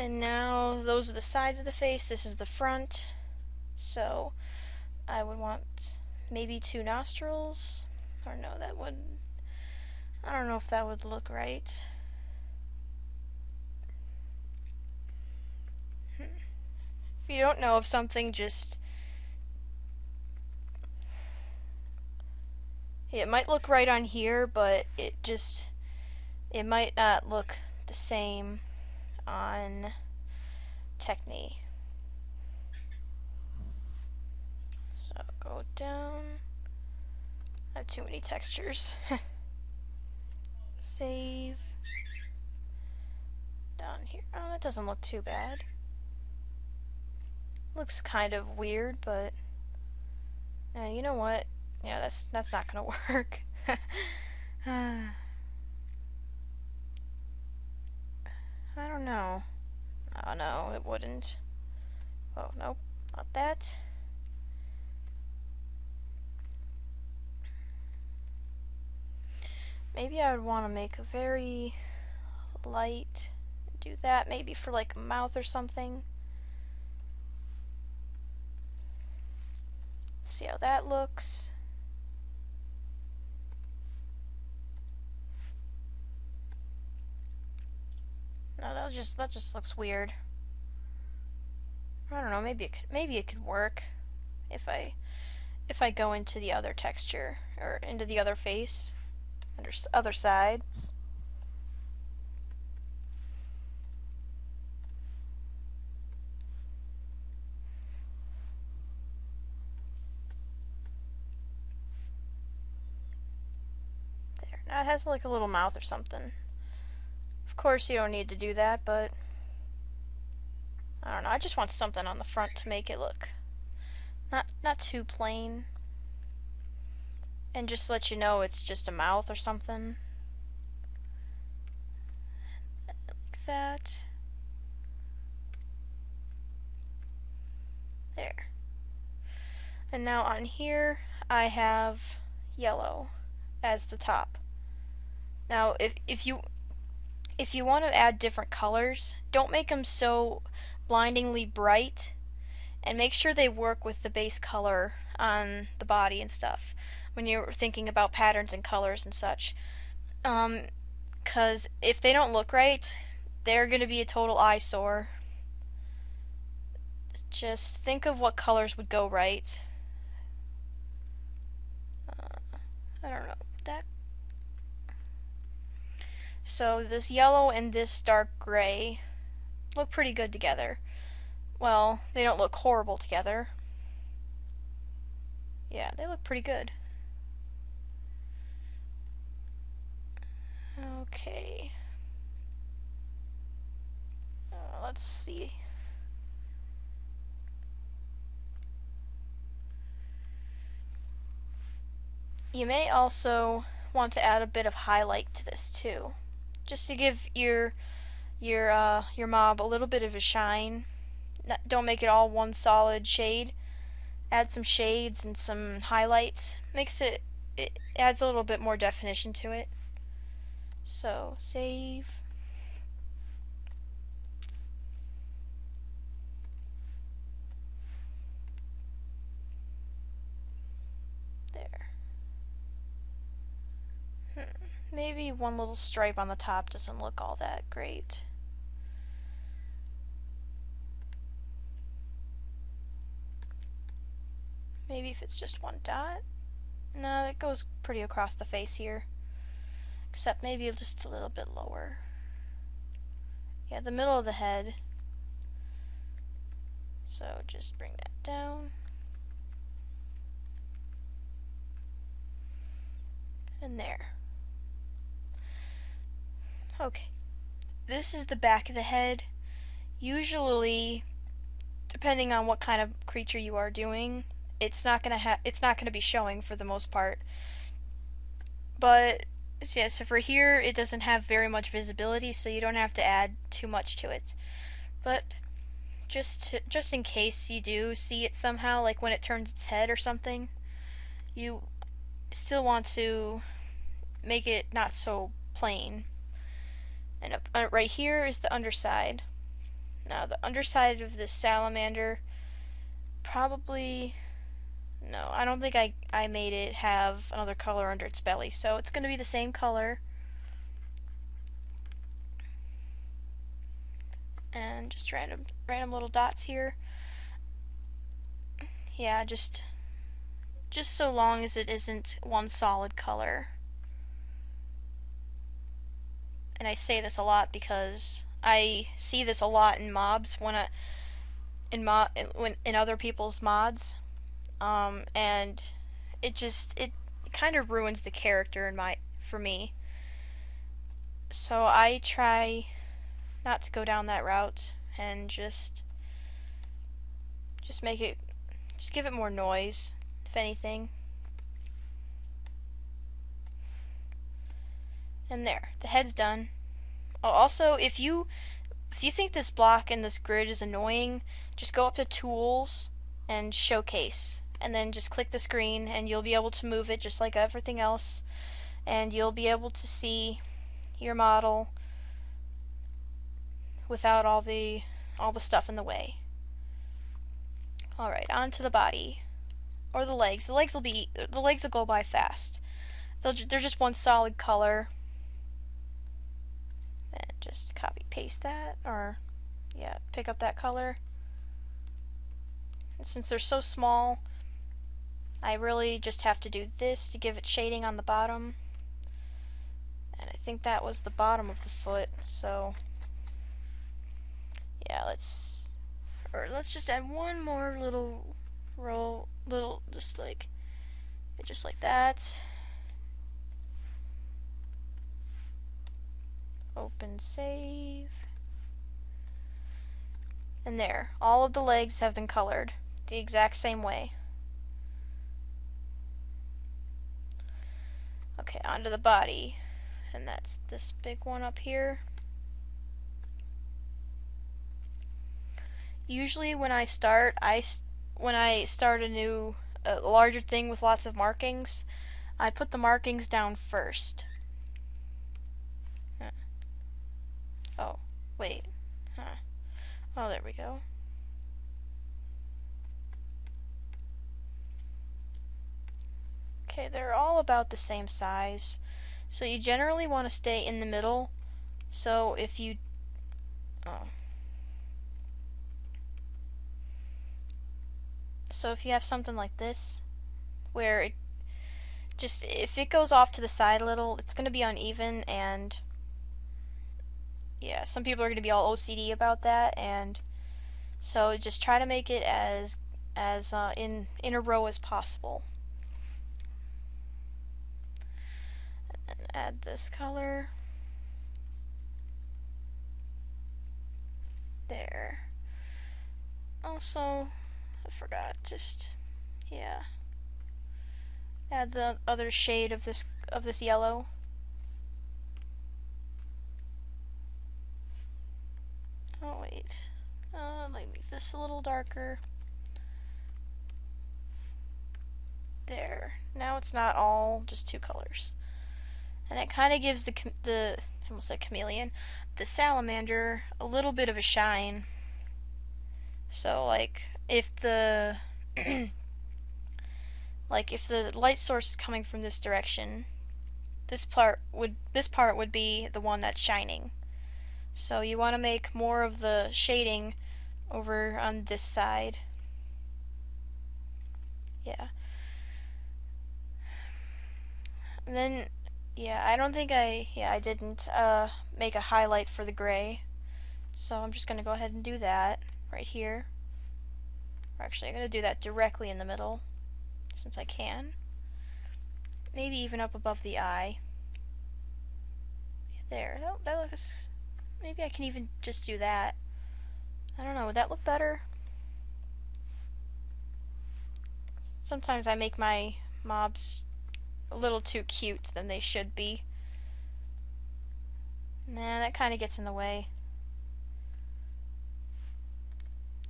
And now those are the sides of the face, this is the front. So I would want maybe 2 nostrils. Or no, that would... I don't know if that would look right. If you don't know of something, just... It might look right on here, but it might not look the same on Techne. So go down. I have too many textures. Save. Down here. Oh, that doesn't look too bad. Looks kind of weird, but you know what? Yeah, that's not gonna work. I don't know. Oh no, it wouldn't. Oh nope, not that. Maybe I would want to make a very light. Do that maybe for like a mouth or something. See how that looks. No, that just looks weird. I don't know. Maybe it could work if I go into the other texture or into the other face, other sides. There. Now it has like a little mouth or something. Of course, you don't need to do that, but I don't know. I just want something on the front to make it look not too plain, and just let you know it's just a mouth or something. Like that. There. And now on here, I have yellow as the top. Now, if you want to add different colors, don't make them so blindingly bright, and make sure they work with the base color on the body and stuff when you're thinking about patterns and colors and such. Because if they don't look right, they're going to be a total eyesore. Just think of what colors would go right. I don't know. That. So this yellow and this dark gray look pretty good together. Well, they don't look horrible together. Yeah, they look pretty good. Okay. Let's see. You may also want to add a bit of highlight to this too, just to give your mob a little bit of a shine. Don't make it all one solid shade. Add some shades and some highlights. It adds a little bit more definition to it. So save. There. Maybe one little stripe on the top doesn't look all that great. Maybe if it's just one dot. No, that goes pretty across the face here. Except maybe just a little bit lower. Yeah, the middle of the head. So just bring that down. And there. Okay. This is the back of the head. Usually, depending on what kind of creature you are doing, it's not gonna be showing for the most part. But yeah, so for here it doesn't have very much visibility, so you don't have to add too much to it. But just in case you do see it somehow, like when it turns its head or something, you still want to make it not so plain. And right here is the underside. Now the underside of this salamander, probably, no, I don't think I made it have another color under its belly, so it's going to be the same color. And just random little dots here. Yeah, just so long as it isn't one solid color. And I say this a lot because I see this a lot in mobs when in other people's mods, and it kind of ruins the character for me. So I try not to go down that route and just give it more noise, if anything. And there, the head's done. Oh, also, if you think this block and this grid is annoying, just go up to Tools and Showcase, and then just click the screen, and you'll be able to move it just like everything else, and you'll be able to see your model without all the stuff in the way. Alright, on to the body. Or the legs. The legs will go by fast. They're just one solid color. And just copy paste that, or yeah, pick up that color. And since they're so small, I really just have to do this to give it shading on the bottom. And I think that was the bottom of the foot, so yeah, let's just add one more little row, just like that. Open, save. And there, all of the legs have been colored the exact same way. Okay, onto the body, and that's this big one up here. Usually when I start a larger thing with lots of markings, I put the markings down first. Oh, wait. Huh. Oh, there we go. Okay, they're all about the same size. So you generally want to stay in the middle. So if you... Oh. So if you have something like this, where if it goes off to the side a little, it's going to be uneven, and yeah, some people are going to be all OCD about that, and so just try to make it as in a row as possible. And add this color. There. Also, I forgot, yeah. Add the other shade of this yellow. Oh wait. Let me make this a little darker. There. Now it's not all just two colors. And it kind of gives I almost said chameleon, the salamander a little bit of a shine. So like if the if the light source is coming from this direction, this part would be the one that's shining. So you want to make more of the shading over on this side. Yeah. And then, yeah, I don't think I didn't make a highlight for the gray. So I'm just going to go ahead and do that right here. Or actually, I'm going to do that directly in the middle, since I can. Maybe even up above the eye. There, that looks... Maybe I can even just do that. I don't know, would that look better? Sometimes I make my mobs a little too cute than they should be. Nah, that kind of gets in the way.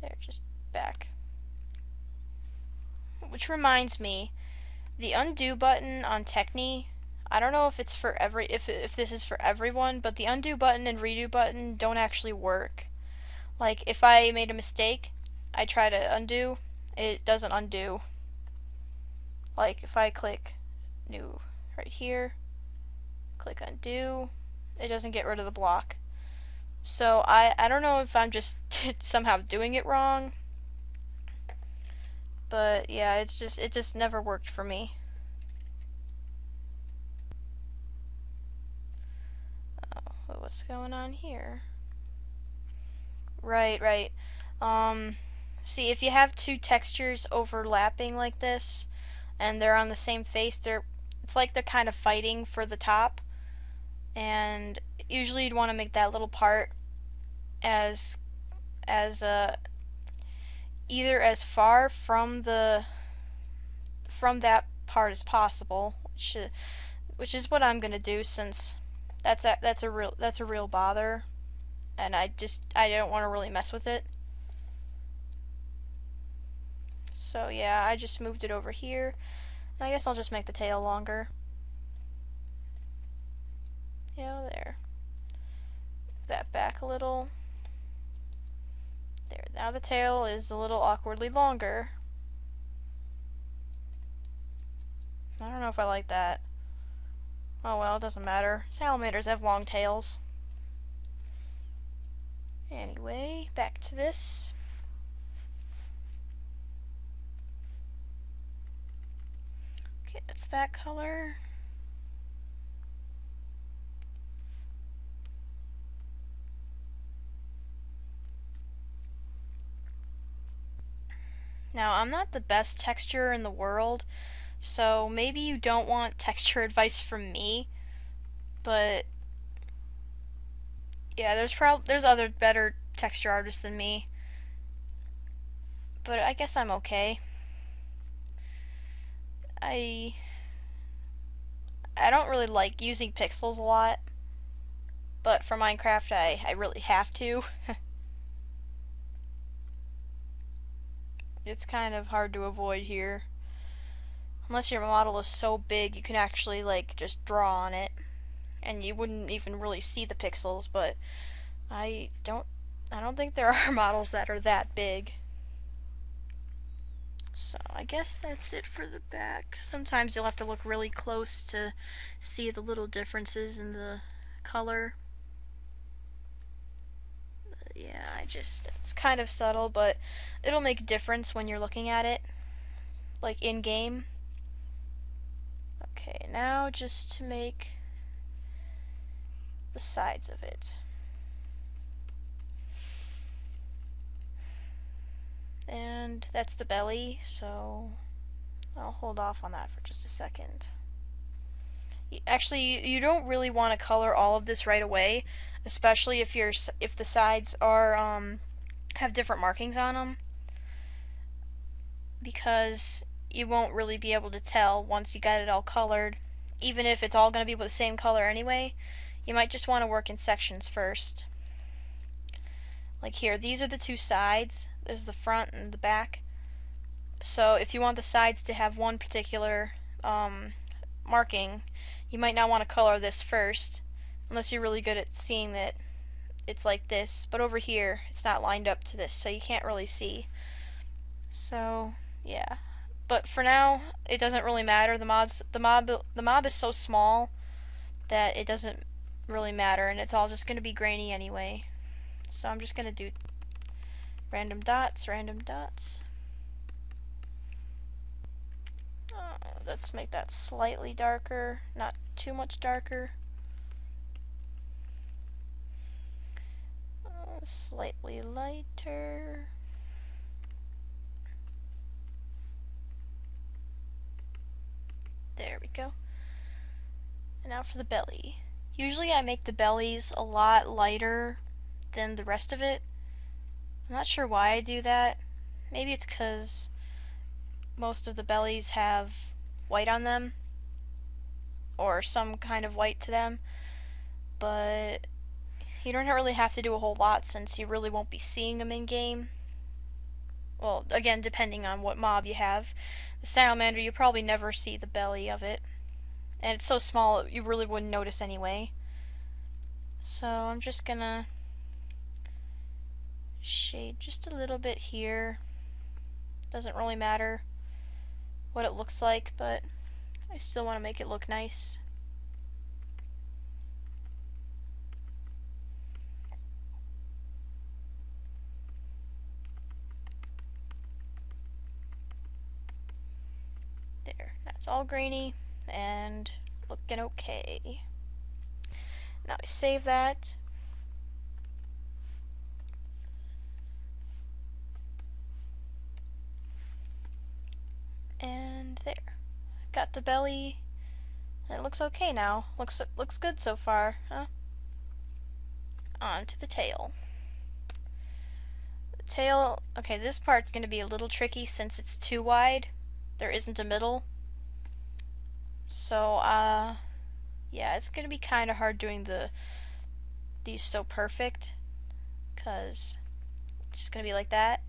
There, just back. Which reminds me, the undo button on Techne, I don't know if it's for if this is for everyone, but the undo button and redo button don't actually work. Like, if I made a mistake, I try to undo, it doesn't undo. Like, if I click new right here, click undo, it doesn't get rid of the block. So I don't know if I'm just somehow doing it wrong, but yeah, it just never worked for me. Oh, what's going on here? Right. See, if you have two textures overlapping like this, and they're on the same face, it's like they're kind of fighting for the top, and usually you'd want to make that little part as either as far from that part as possible, which is what I'm gonna do, since that's a real bother, and I don't want to really mess with it. So yeah, I just moved it over here. I guess I'll just make the tail longer. Yeah, there. That back a little. There, now the tail is a little awkwardly longer. I don't know if I like that. Oh well, it doesn't matter. Salamanders have long tails. Anyway, back to this. Okay, that's that color. Now, I'm not the best texturer in the world, so maybe you don't want texture advice from me, but yeah, there's other better texture artists than me, but I guess I'm okay. I don't really like using pixels a lot, but for Minecraft I really have to. It's kind of hard to avoid here. Unless your model is so big you can actually like just draw on it and you wouldn't even really see the pixels, but I don't think there are models that are that big. So I guess that's it for the back. Sometimes you'll have to look really close to see the little differences in the color. But yeah, it's kind of subtle, but it'll make a difference when you're looking at it, like in game. Okay, now just to make the sides of it. And that's the belly, so I'll hold off on that for just a second. Actually, you don't really want to color all of this right away, especially if the sides are have different markings on them, because you won't really be able to tell once you got it all colored. Even if it's all going to be with the same color anyway, you might just want to work in sections first. Like here, these are the two sides. There's the front and the back. So if you want the sides to have one particular marking, you might not want to color this first, unless you're really good at seeing that it's like this. But over here, it's not lined up to this, so you can't really see. So yeah. But for now, it doesn't really matter. The mob is so small that it doesn't really matter, and it's all just going to be grainy anyway. So I'm just going to do random dots. Let's make that slightly darker, not too much darker. Slightly lighter. There we go. And now for the belly. Usually I make the bellies a lot lighter than the rest of it. I'm not sure why I do that. Maybe it's because most of the bellies have white on them, or some kind of white to them, but you don't really have to do a whole lot since you really won't be seeing them in game. Well, again, depending on what mob you have. The salamander, you probably never see the belly of it, and it's so small you really wouldn't notice anyway. So I'm just gonna shade just a little bit here. Doesn't really matter what it looks like, but I still want to make it look nice. There, that's all grainy and looking okay. Now I save that. And there. Got the belly. And it looks okay now. Looks good so far, huh? On to the tail. The tail, okay, this part's going to be a little tricky since it's too wide. There isn't a middle. So, yeah, it's going to be kind of hard doing these so perfect, because it's just going to be like that.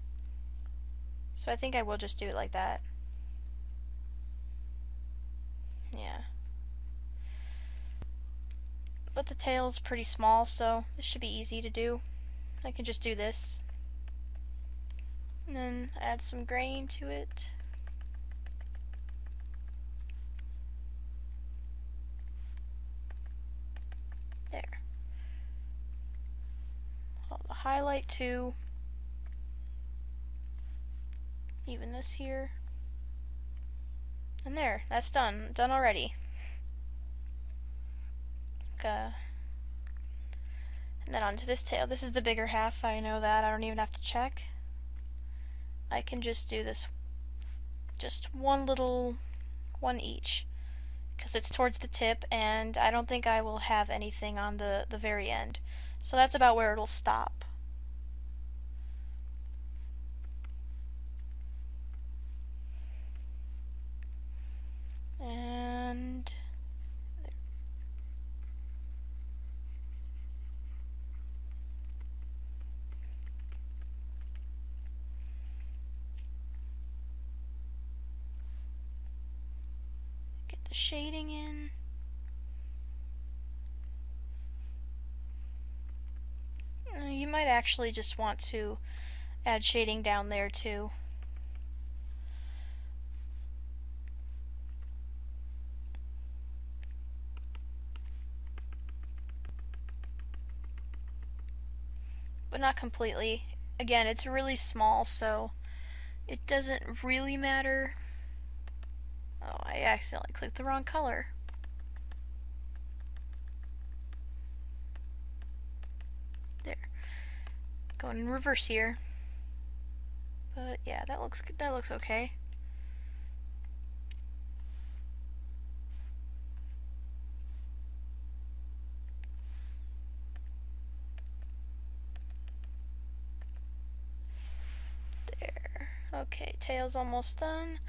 So I think I will just do it like that. Yeah. But the tail's pretty small, so this should be easy to do. I can just do this. And then add some grain to it. There. I'll highlight too. Even this here. And there, that's done. Done already. And then onto this tail. This is the bigger half, I know that. I don't even have to check. I can just do this, just one each, because it's towards the tip, and I don't think I will have anything on the very end. So that's about where it'll stop. And get the shading in. You might actually just want to add shading down there too. But not completely. Again, it's really small, so it doesn't really matter. Oh, I accidentally clicked the wrong color. There. Going in reverse here. But yeah, that looks good. That looks okay. There. Okay, tail's almost done.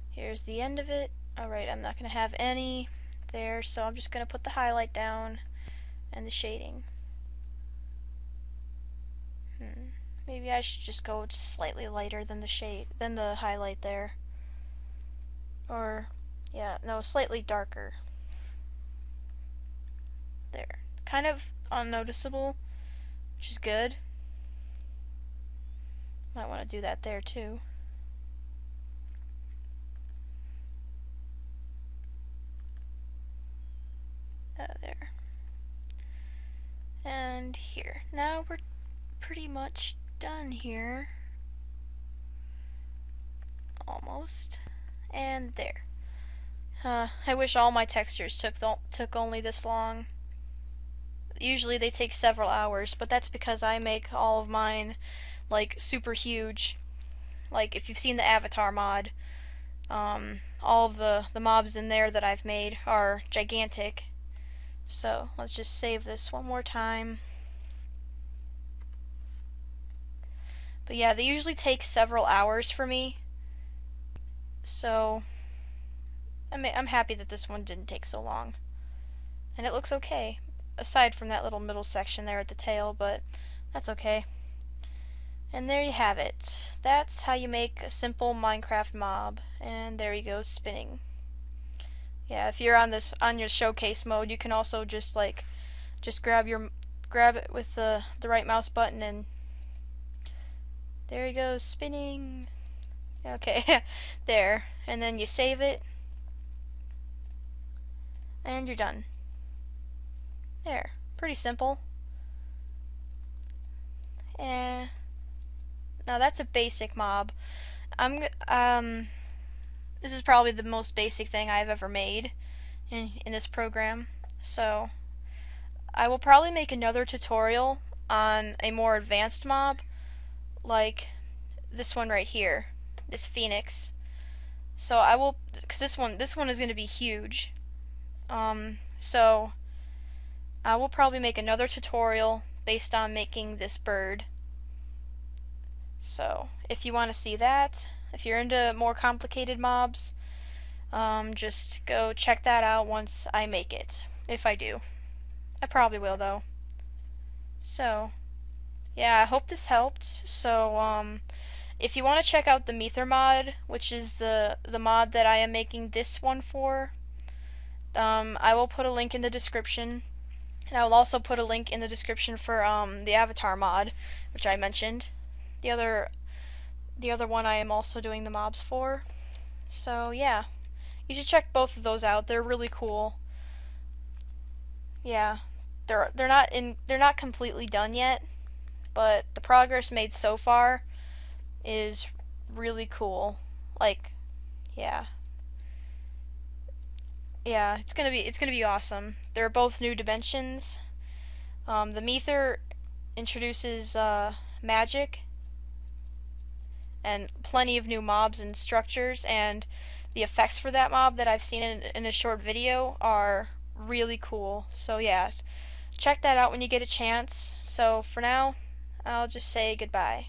Here's the end of it. Alright, I'm not going to have any there, so I'm just going to put the highlight down and the shading. Maybe I should just go slightly lighter than the highlight there. Or, yeah, no, slightly darker. There. Kind of unnoticeable, which is good. Might want to do that there too. There. And here. Now we're pretty much done here. Almost. And there. I wish all my textures took only this long. Usually they take several hours, but that's because I make all of mine like super huge. Like if you've seen the Avatar mod, all of the mobs in there that I've made are gigantic. So let's just save this one more time. But yeah, they usually take several hours for me. So I'm happy that this one didn't take so long. And it looks okay, aside from that little middle section there at the tail, but that's okay. And there you have it. That's how you make a simple Minecraft mob. And there he goes spinning. Yeah, if you're on your showcase mode, you can also just grab it with the right mouse button and There he goes, spinning. Okay, there. And then you save it. And you're done. There. Pretty simple. Eh. Now that's a basic mob. This is probably the most basic thing I've ever made in this program. So I will probably make another tutorial on a more advanced mob, like this one right here, this Phoenix. So I will, because this one is going to be huge. So I will probably make another tutorial based on making this bird. So if you want to see that, if you're into more complicated mobs, just go check that out once I make it. If I do. I probably will though. So, yeah, I hope this helped. So, if you want to check out the Mether mod, which is the mod that I am making this one for, I will put a link in the description. And I will also put a link in the description for the Avatar mod, which I mentioned. The other one I am also doing the mobs for. So yeah, you should check both of those out. They're really cool. Yeah, they're not completely done yet, but the progress made so far is really cool. Like, yeah. Yeah, it's gonna be awesome. They're both new dimensions. The Mether introduces magic and plenty of new mobs and structures, and the effects for that mob that I've seen in a short video are really cool. So yeah, check that out when you get a chance. So for now, I'll just say goodbye.